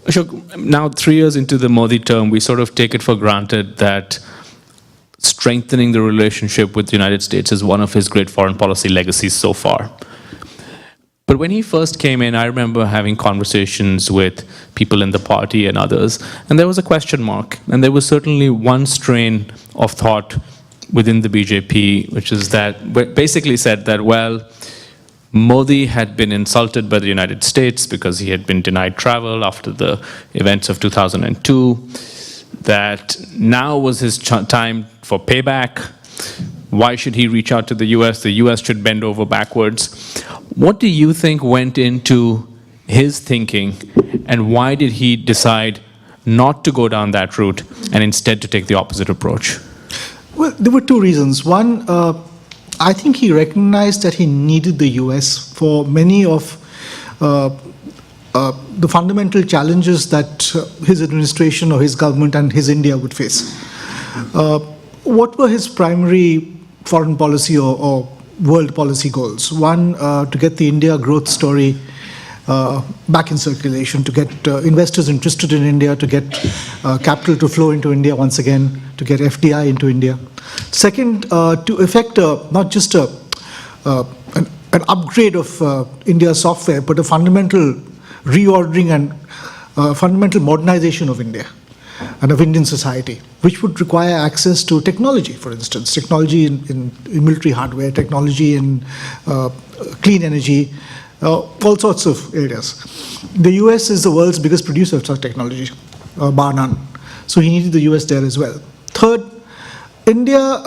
Ashok, now 3 years into the Modi term, we sort of take it for granted that strengthening the relationship with the United States is one of his great foreign policy legacies so far. But when he first came in, I remember having conversations with people in the party and others, and there was a question mark. And there was certainly one strain of thought within the BJP, which is that, basically said that, well, Modi had been insulted by the United States because he had been denied travel after the events of 2002, that now was his time for payback. Why should he reach out to the US? The US should bend over backwards. What do you think went into his thinking, and why did he decide not to go down that route and instead to take the opposite approach? Well, there were two reasons. One, I think he recognized that he needed the US for many of the fundamental challenges that his administration or his government and his India would face. What were his primary foreign policy or world policy goals? One, to get the India growth story back in circulation, to get investors interested in India, to get capital to flow into India once again, to get FDI into India. Second, to effect not just an upgrade of India's software, but a fundamental reordering and fundamental modernization of India and of Indian society, which would require access to technology, for instance, technology in military hardware, technology in clean energy, all sorts of areas. The US is the world's biggest producer of such technology, bar none. So he needed the US there as well. Third, India,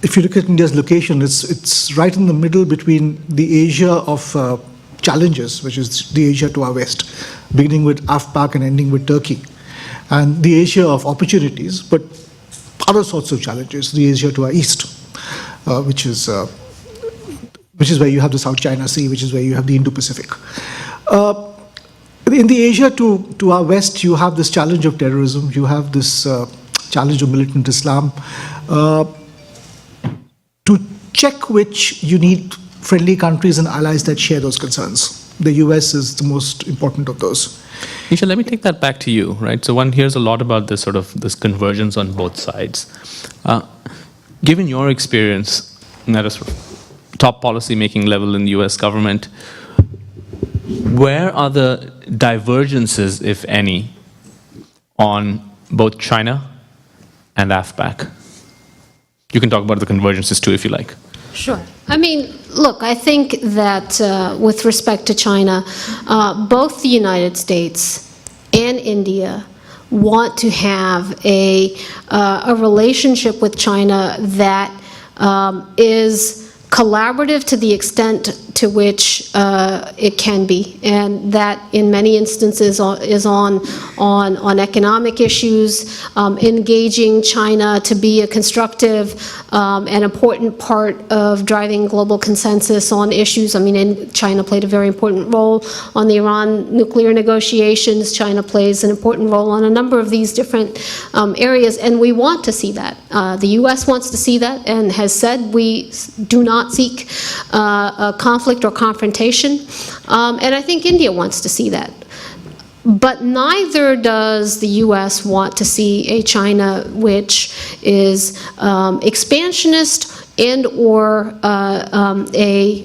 if you look at India's location, it's right in the middle between the Asia of challenges, which is the Asia to our west, beginning with AfPak and ending with Turkey, and the Asia of opportunities, but other sorts of challenges, the Asia to our east, which is where you have the South China Sea, which is where you have the Indo-Pacific. In the Asia to our west, you have this challenge of terrorism, you have this challenge of militant Islam, to check which you need friendly countries and allies that share those concerns. The US is the most important of those. Nisha, let me take that back to you, right? So one hears a lot about this sort of this convergence on both sides. Given your experience at a sort of top policy-making level in the US government, where are the divergences, if any, on both China and AfPak? You can talk about the convergences too, if you like. Sure. I mean, look, I think that with respect to China, both the United States and India want to have a relationship with China that is collaborative to the extent to which it can be, and that in many instances is on economic issues, engaging China to be a constructive and important part of driving global consensus on issues. I mean, China played a very important role on the Iran nuclear negotiations. China plays an important role on a number of these different areas, and we want to see that. The U.S. wants to see that and has said we do not seek a conflict or confrontation, and I think India wants to see that. But neither does the U.S. want to see a China which is expansionist and or a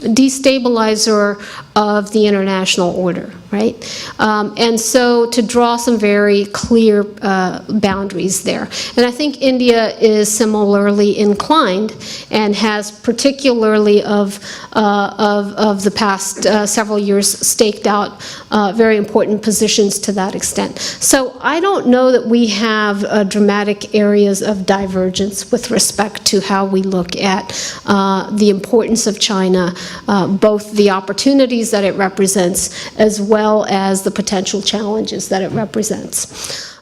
destabilizer of the international order, right? And so to draw some very clear boundaries there. And I think India is similarly inclined and has particularly of the past several years staked out very important positions to that extent. So I don't know that we have dramatic areas of divergence with respect to how we look at the importance of China, both the opportunities that it represents as well as the potential challenges that it represents.